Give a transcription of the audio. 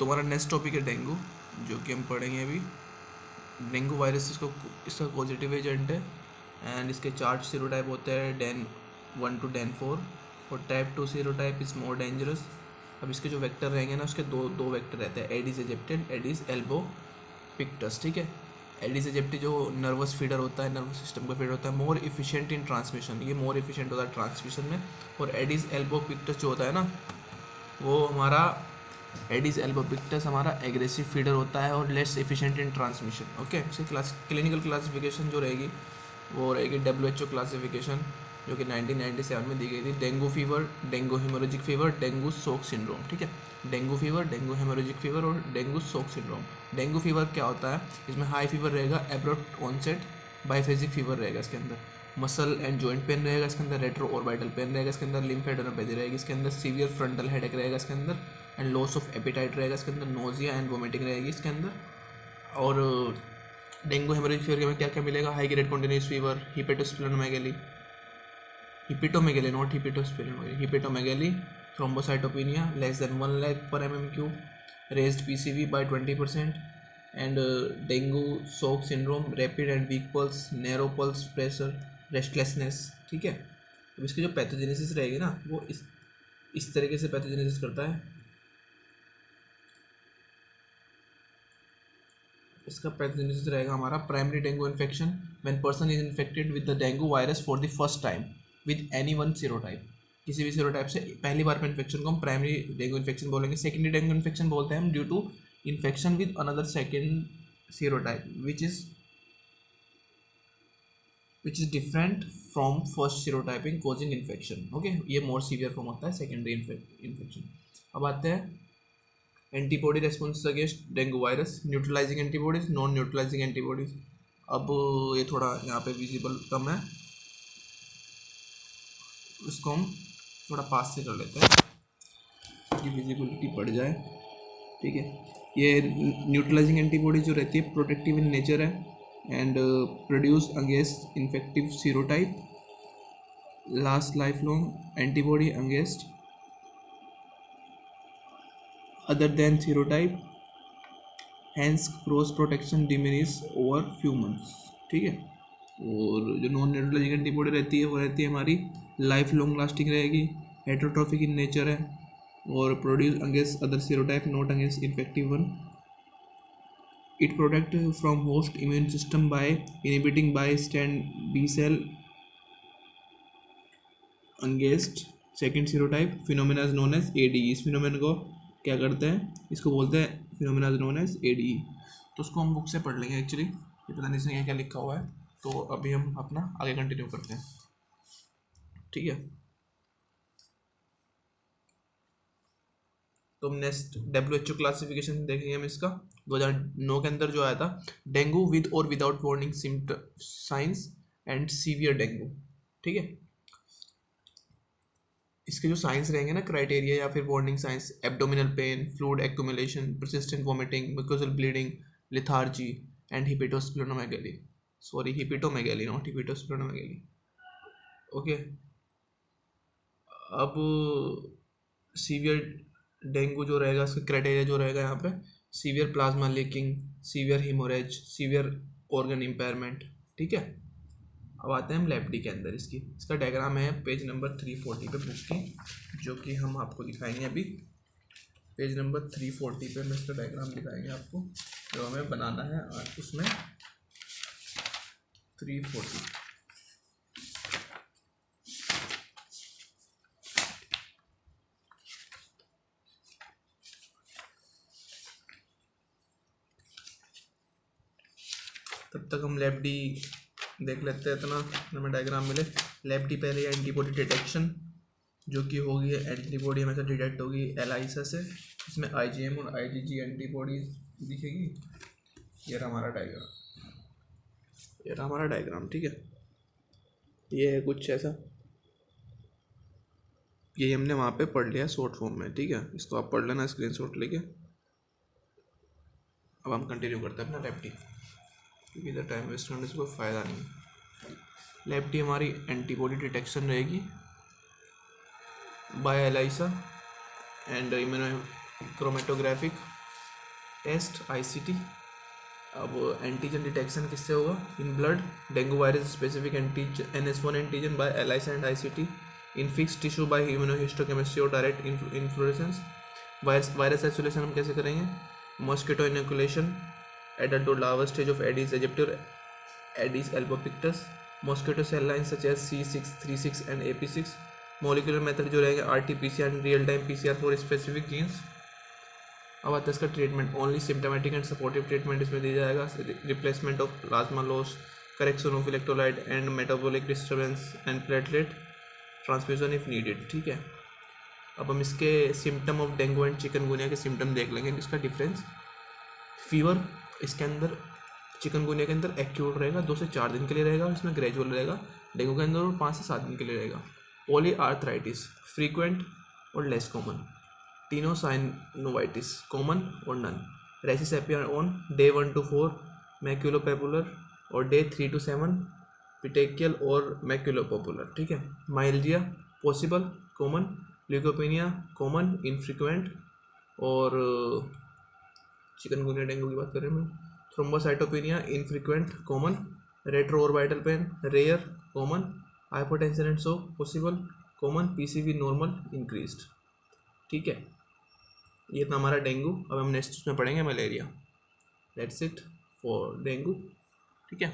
तुम्हारा next topic है dengue, जो कि हम पढ़ेंगे अभी। डेंगू वायरस इसका पॉजिटिव एजेंट है एंड इसके 4 सीरोटाइप होते हैं, डेन 1 to डेन 4 और type 2 serotype is more dangerous. अब इसके जो वेक्टर रहेंगे ना, उसके दो वेक्टर रहते हैं, Aedes aegypti and Aedes albopictus. ठीक है, एडिस एजिप्टी जो नर्वस फीडर होता है, नर्वस सिस्टम का फीडर होता है, मोर इफिशिएंट इन ट्रांसमिशन, ये मोर इफिशिएंट होता है ट्रांसमिशन में। और एडिस एल्बोपिक्टस जो होता है ना, वो हमारा एडिस एल्बोपिक्टस हमारा एग्रेसिव फीडर होता है और लेस एफिशिएंट इन ट्रांसमिशन। ओके, इसकी क्लिनिकल क्लासिफिकेशन जो रहेगी वो रहेगी WHO क्लासिफिकेशन, जो कि 1997 में दी गई थी। Dengue fever, dengue haemorrhagic fever, dengue shock syndrome. ठीक है, dengue fever, dengue haemorrhagic fever और dengue shock syndrome. Dengue fever क्या होता है, इसमें हाई फीवर रहेगा, एब्रप्ट ऑनसेट, बाइफेजिक फीवर रहेगा इसके अंदर, मसल एंड जॉइंट पेन रहेगा इसके अंदर, रेट्रो ऑर्बिटल पेन रहेगा इसके अंदर, लिम्फेडेनोपैथी रहेगी इसके अंदर, सीवियर फ्रंटल हेडेक रहेगा इसके अंदर एंड लॉस ऑफ एपिटाइट रहेगा इसके अंदर, नोजिया एंड वोमिटिंग रहेगी इसके अंदर। और डेंगू हेमोरेजिक फीवर में क्या क्या मिलेगा, high grade continuous fever, hepatosplenomegaly, hepatomegaly not hepatosplenomegaly, hepatomegaly, thrombocytopenia less than 1 lakh per mm3, raised PCV by 20%, and dengue shock syndrome, rapid and weak pulse, narrow pulse pressure, restlessness. ठीक है, अब इसकी जो pathogenesis रहेगी ना, वो इस तरीके से पैथोजेनेसिस करता है। इसका पैथोजेनेसिस रहेगा हमारा primary dengue infection, when person is infected with the dengue virus for the first time with any one serotype, किसी भी सीरोटाइप से पहली बार पे इन्फेक्शन को हम प्राइमरी डेंगू इन्फेक्शन बोलेंगे। सेकेंडरी डेंगू इन्फेक्शन बोलते हैं हम due to infection with another second serotype which is different from first serotyping causing infection. Okay, ये मोर सीवियर फॉर्म होता है सेकेंडरी इन्फेक्शन। अब आते हैं antibody response against dengue virus, neutralising antibodies, non neutralising antibodies. अब ये थोड़ा यहाँ पे विजिबल कम है, इसको हम थोड़ा पास से कर लेते हैं ताकि विजिबिलिटी बढ़ जाए। ठीक है, ये न्यूट्रलाइजिंग एंटीबॉडी जो रहती है प्रोटेक्टिव इन नेचर है and produce against infective serotype, last life long antibody against other than serotype, hence cross protection diminish over few months। ठीक है, और जो नॉन न्यूट्रलाइजिंग एंटीबॉडी रहती है वो रहती है हमारी लाइफ लॉन्ग लास्टिंग रहेगी, हेटेरोट्रॉफिक इन नेचर है और produce against other serotype not against infective one. It protect from host immune system by inhibiting by stand B cell against second serotype, phenomena known as ADE। इस phenomena को क्या करते हैं, इसको बोलते हैं फिनोमेना नोन एज ADE। तो उसको हम बुक से पढ़ लेंगे, एक्चुअली ये पता नहीं इसमें क्या लिखा हुआ है, तो अभी हम अपना आगे कंटिन्यू करते हैं। ठीक है, तो हम नेक्स्ट WHO क्लासिफिकेशन देखेंगे हम इसका। 2009 के अंदर जो आया था, डेंगू विद और without warning science and severe dengue. ठीक है, इसके जो साइंस रहेंगे ना, क्राइटेरिया या फिर warning signs, abdominal pain, fluid accumulation, persistent vomiting, mucosal bleeding, lethargy and hepatosplenomegaly, sorry hepatomegaly not hepatosplenomegaly. Okay, अब सीवियर डेंगू जो रहेगा, इसका क्राइटेरिया जो रहेगा यहाँ पे, severe plasma leaking, severe haemorrhage, severe organ impairment. ठीक है, अब आते हैं हम लेफ्ट डी के अंदर। इसका डायग्राम है पेज नंबर 340 पे बुक की, जो कि हम आपको दिखाएंगे अभी। पेज नंबर 340 पे हम इसका डायग्राम दिखाएंगे आपको, जो हमें बनाना है उसमें 340। तब तक हम लेफ्ट डी देख लेते हैं, इतना हमें डायग्राम मिले। लेफ्ट डी पहले एंटीबॉडी डिटेक्शन, जो कि होगी एंटीबॉडी हमेशा डिटेक्ट होगी एलाइसा से, इसमें IgM और IgG एंटीबॉडी दिखेगी। ये रहा हमारा डायग्राम। ठीक है, ये है कुछ ऐसा, ये हमने वहाँ पे पढ़ लिया शॉर्ट फॉर्म में। ठीक है, इसको आप पढ़ लेना स्क्रीनशॉट लेके। अब हम कंटिन्यू करते हैं अपना लेफ्ट डी, क्योंकि इधर टाइम वेस्ट करने से कोई फ़ायदा नहीं। लेफ्ट डी हमारी एंटीबॉडी डिटेक्शन रहेगी by ELISA and immunochromatographic test ICT। अब एंटीजन डिटेक्शन किससे होगा? In blood, dengue virus specific antigen NS1 antigen by ELISA and ICT, in fix tissue by immunohistochemistry और डायरेक्ट इन्फ्लोरेसेंस। वायरस आइसोलेशन हम कैसे करेंगे? Mosquito inoculation at the larval stage of Aedes aegypti और Aedes albopictus, mosquito cell line such as C636 and AP6। Molecular method जो रहेगा RT-PCR and real time PCR for specific jeans. अब आता है इसका treatment, only symptomatic and supportive treatment इसमें दिया जाएगा। Replacement of plasma loss, correction of electrolyte and metabolic disturbance and platelet transfusion if needed. ठीक है, अब हम इसके symptom of dengue and chikungunya के सिम्टम देख लेंगे, इसका डिफरेंस। फीवर इसके अंदर, चिकनगुनिया के अंदर एक्यूट रहेगा, 2 से 4 दिन के लिए रहेगा और इसमें ग्रेजुअल रहेगा। डेंगू के अंदर 5 से 7 दिन के लिए रहेगा। पॉली आर्थराइटिस फ्रीक्वेंट और लेस कॉमन। टीनोसाइनोवाइटिस कॉमन और none. Rashes appear on day 1 to 4 maculopapular और डे 3 to 7 पिटेकियल और मैक्यूलोपैपुलर। ठीक है, myalgia possible common, leukopenia common infrequent, और चिकनगुनिया डेंगू की बात करें मैं, thrombocytopenia infrequent common, retroorbital pain rare common, hypotension and shock possible common, PCV normal increased. ठीक है, ये था हमारा डेंगू। अब हम नेक्स्ट में पढ़ेंगे malaria. That's it for dengue. ठीक है।